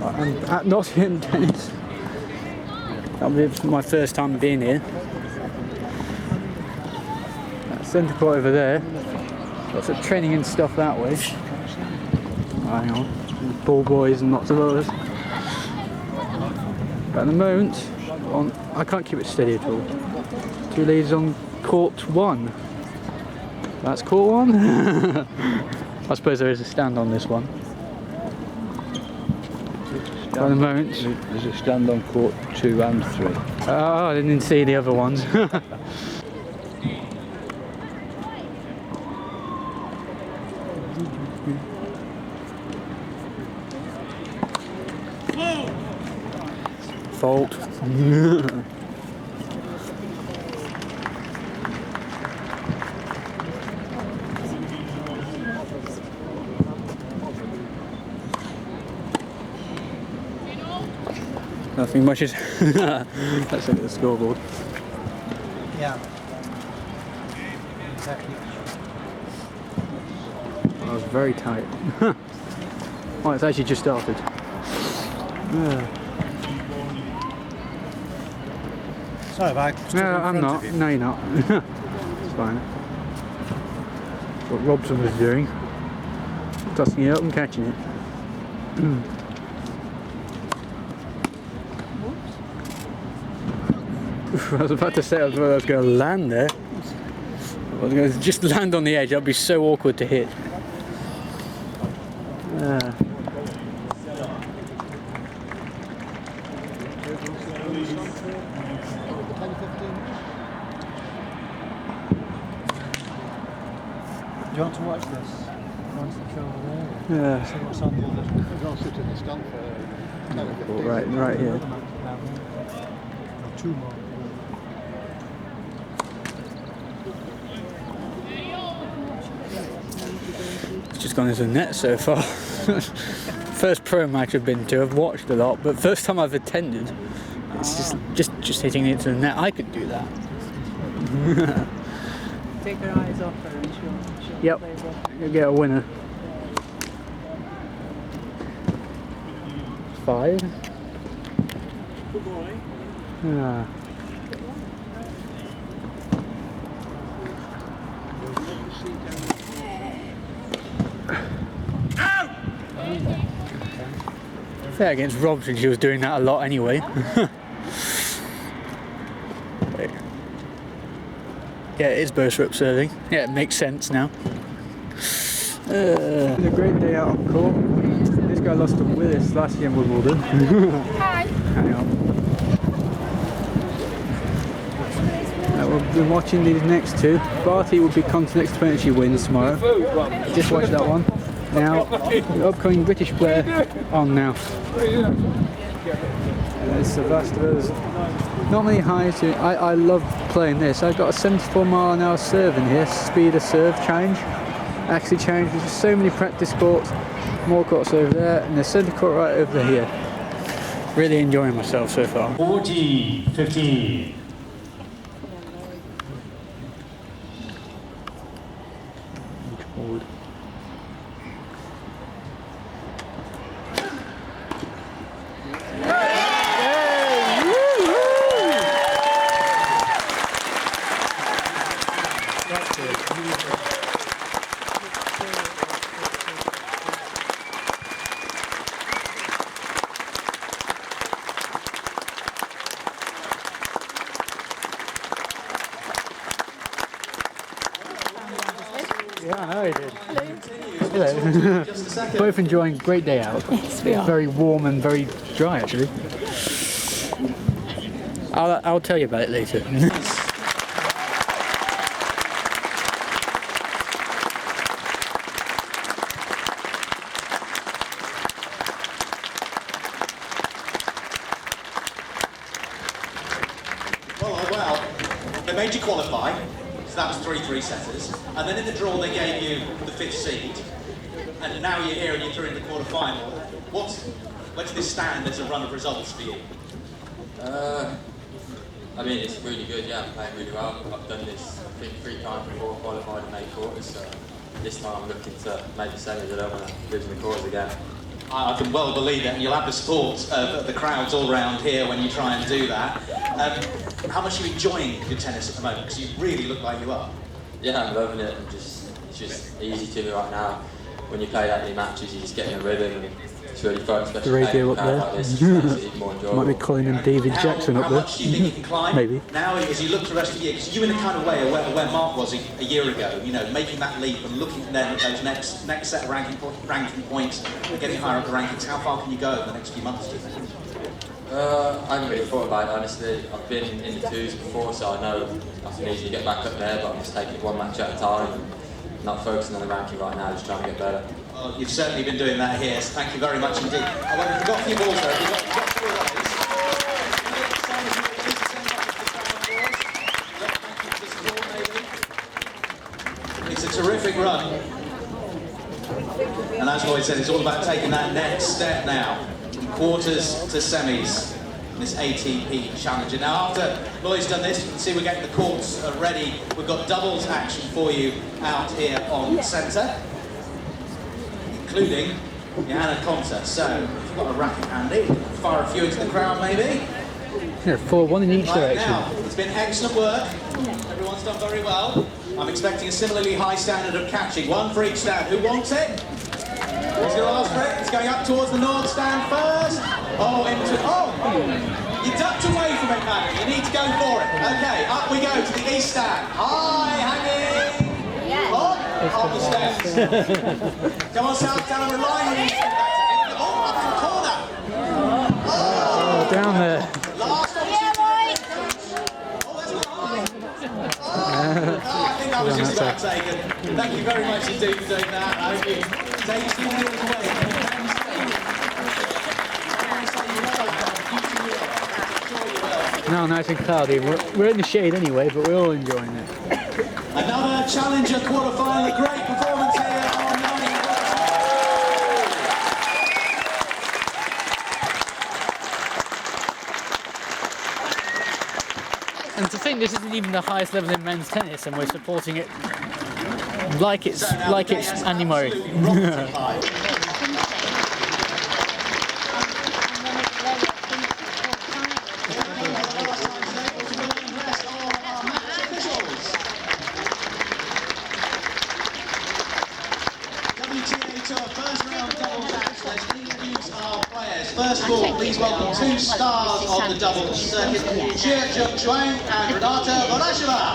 I'm at Nottingham tennis. That'll be my first time being here. Centre court over there. Lots of training and stuff that way. Hang on. Ball boys and lots of others. But at the moment, I can't keep it steady at all. Two ladies on court 1. That's court 1. I suppose there is a stand on this one. At the moment, there's a stand on court 2 and 3. Oh, I didn't see the other ones. Fault. Nothing much is. Let's look at the scoreboard. Yeah. Exactly. I was very tight. Oh, it's actually just started. Sorry, I No, I'm not. No, you're not. It's fine. What Robson was doing. Tossing it up and catching it. I was about to say I was going to land there. I was going to just land on the edge. That'd be so awkward to hit. Do you want to watch this? Once the show over there? Yeah. See what's on the other. We'll sit in the stand for 10 or 15. Right here. 2 more. It's just gone into the net so far. First pro match I've been to, I've watched a lot, but first time I've attended. It's just hitting it to the net. I could do that. Take her eyes off her and she'll Yep, play well. you'll get a winner. 5. Good boy. Ah. Fair against Robson, she was doing that a lot anyway. Yeah, it is Boserup serving. Yeah, it makes sense now. It's a great day out on court. This guy lost to Willis last year in Wimbledon. Hi. Hang on. We've been watching these next two. Barty will be Konta's next opponent. She wins tomorrow. Just watch that one. Now, the upcoming British player on now. There's Sevastopol's. Not many highs here. I love playing this. I've got a 74-mile-an-hour serve in here. Speed of serve challenge. Actually challenge. There's just so many practice courts. More courts over there, and the centre court right over here. Really enjoying myself so far. 40-15. Forward. Yeah, I know he did. Hello. Both enjoying a great day out. Yes, we are. Very warm and very dry, actually. I'll tell you about it later. Well, they made you qualify, so that was 3 setters, and then in the draw they gave you the 5th seed, and now you're here and you're through in the quarter-final. Where does this stand as a run of results for you? I mean, it's really good, yeah, I'm playing really well. I've done this, I think, 3 times before, qualified in 8 quarters, so this time I'm looking to make the semis. I don't want to lose in the quarters again. I can well believe it, and you'll have the support of the crowds all around here when you try and do that. How much are you enjoying your tennis at the moment? Because you really look like you are. Yeah, I'm loving it. It's just easy to me right now. When you play that many matches, you just get in a rhythm. And it's really fun, especially The radio playing up like there. this. It's even more enjoyable. Might be calling him David Jackson up How there. much do you think you can climb? Maybe. Now, as you look to the rest of the year, because you in a kind of way are where Mark was a year ago, you know, making that leap and looking then at those next set of ranking points and getting higher up the rankings. How far can you go over the next few months, do you think? I haven't really thought about it, honestly. I've been in the twos before, so I know I can easily get back up there, but I'm just taking it one match at a time and not focusing on the ranking right now, just trying to get better. Well, you've certainly been doing that here, so thank you very much indeed. We've got a few balls there. We've got two of those. It's a terrific run. And as Lloyd said, it's all about taking that next step now, from quarters to semis, in this ATP Challenger. Now, after Lloyd's done this, you can see we're getting the courts ready. We've got doubles action for you out here on centre, including Johanna Konta. So, if you've got a racket handy, fire a few into the crowd maybe. Yeah, 4-1 in each Right direction. now, it's been excellent work. Everyone's done very well. I'm expecting a similarly high standard of catching. One for each stand. Who wants it? Who's going to ask for it? It's going up towards the north stand first. You ducked away from it, madam. You need to go for it. Okay, up we go to the east stand. High, hanging. On the steps. Come on, South, down and relying on you. Up in the corner. Down there. Last one. I think that was just about taken. Thank you very much indeed for doing that. I hope you take some minutes away. Now nice and cloudy. We're in the shade anyway, but we're all enjoying it. Another Challenger quarter-final. A great performance here on Nottingham. And to think this isn't even the highest level in men's tennis, and we're supporting it like it's Andy Murray. First of all, please welcome two stars of the doubles circuit, Julia Boserup and Renata Boserup.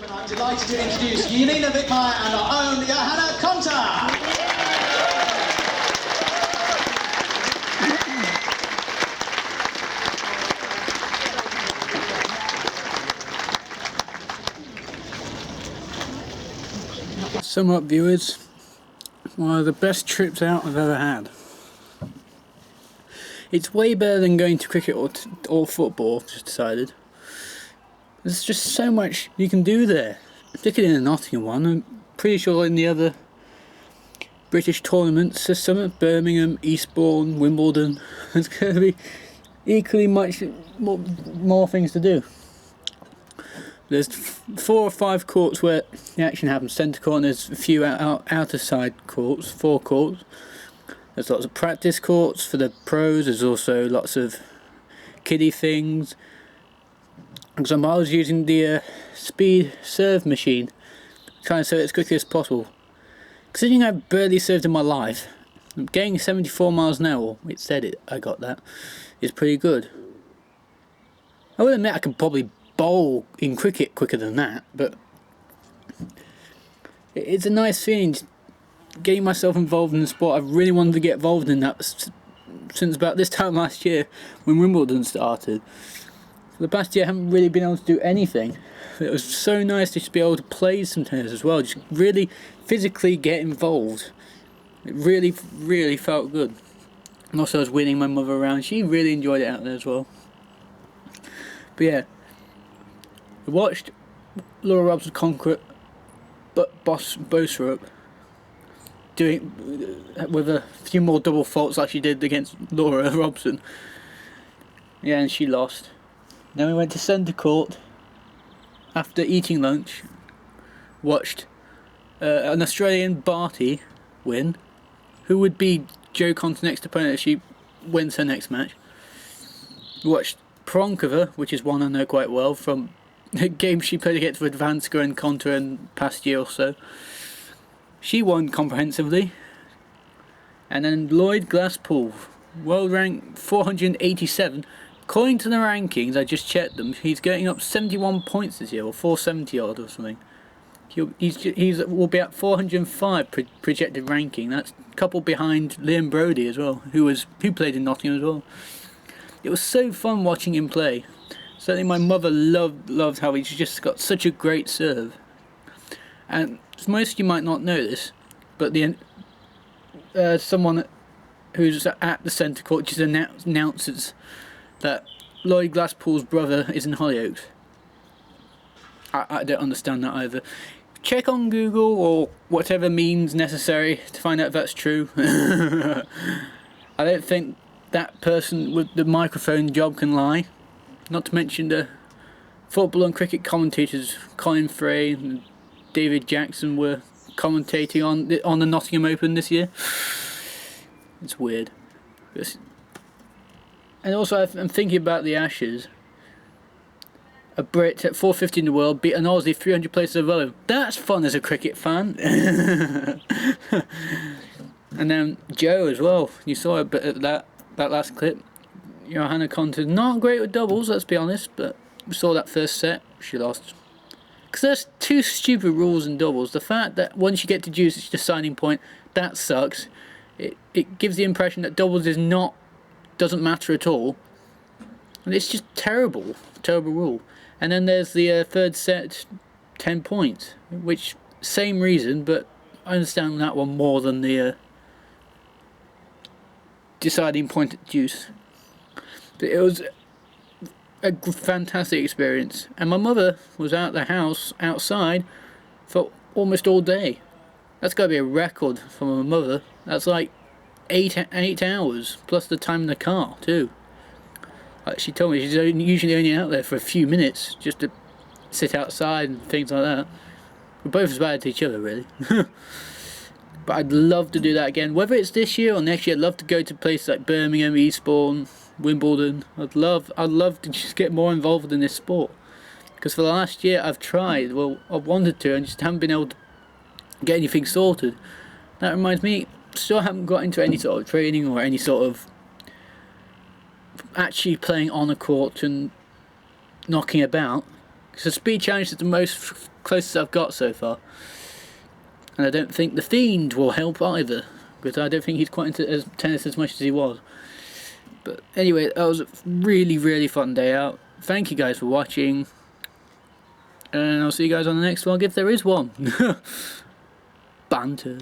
I'm delighted to introduce Janina Wittmeyer and our own Johanna Konta. Sum up, viewers, one of the best trips out I've ever had. It's way better than going to cricket or football, I've just decided. There's just so much you can do there. Particularly in the Nottingham one. I'm pretty sure in the other British tournaments, there's some at Birmingham, Eastbourne, Wimbledon. There's going to be equally much more things to do. There's 4 or 5 courts where the action happens. Centre court, and there's a few outer side courts, 4 courts. There's lots of practice courts for the pros. There's also lots of kiddie things. For example, I was using the speed serve machine, trying to serve it as quickly as possible. Considering I've barely served in my life, getting 74 miles an hour, it said it, I got that, is pretty good. I will admit I can probably bowl in cricket quicker than that, but it's a nice feeling getting myself involved in the sport. I've really wanted to get involved in that since about this time last year when Wimbledon started. For the past year I haven't really been able to do anything. It was so nice to just be able to play some tennis as well, just really physically get involved. It really, really felt good. And also I was winning my mother around. She really enjoyed it out there as well. But yeah, we watched Laura Robson conquer Boserup doing with a few more double faults like she did against Laura Robson. Yeah, and she lost. Then we went to centre court after eating lunch, watched an Australian Barty win, who would be Joe Konta's next opponent if she wins her next match. We watched Peronkova, which is one I know quite well from the game she played against Vidvanska and Konta in the past year or so. She won comprehensively. And then Lloyd Glasspool, world rank 487. According to the rankings, I just checked them, he's getting up 71 points this year, or 470 odd or something. He's will be at 405 projected ranking. That's a couple behind Liam Brodie as well, who played in Nottingham as well. It was so fun watching him play. Certainly my mother loved how he's just got such a great serve. And most of you might not know this, but someone who's at the centre court just announces that Lloyd Glasspool's brother is in Hollyoaks. I don't understand that either. Check on Google or whatever means necessary to find out if that's true. I don't think that person with the microphone job can lie. Not to mention the football and cricket commentators Colin Frey and David Jackson were commentating on the Nottingham Open this year. It's weird. And also I'm thinking about the Ashes. A Brit at 450 in the world beat an Aussie 300 places above. That's fun as a cricket fan. And then Joe as well. You saw a bit of that last clip. Johanna Konta, not great with doubles, let's be honest, but we saw that first set, she lost. Because there's two stupid rules in doubles. The fact that once you get to deuce, it's just deciding point, that sucks. It gives the impression that doubles doesn't matter at all. And it's just terrible rule. And then there's the third set, 10 points, which same reason, but I understand that one more than the deciding point at deuce. But it was a fantastic experience, and my mother was out the house outside for almost all day. That's got to be a record for my mother. That's like 8 hours plus the time in the car too. Like she told me, she's usually only out there for a few minutes just to sit outside and things like that. We're both as bad to each other, really. But I'd love to do that again. Whether it's this year or next year, I'd love to go to places like Birmingham, Eastbourne, Wimbledon. I'd love to just get more involved in this sport. Because for the last year I've tried, well, I've wanted to, and just haven't been able to get anything sorted. That reminds me, still haven't got into any sort of training or any sort of actually playing on a court and knocking about. Because the speed challenge is the most closest I've got so far. And I don't think the Fiend will help either, because I don't think he's quite into tennis as much as he was. But anyway, that was a really, really fun day out. Thank you guys for watching. And I'll see you guys on the next vlog if there is one. Banter.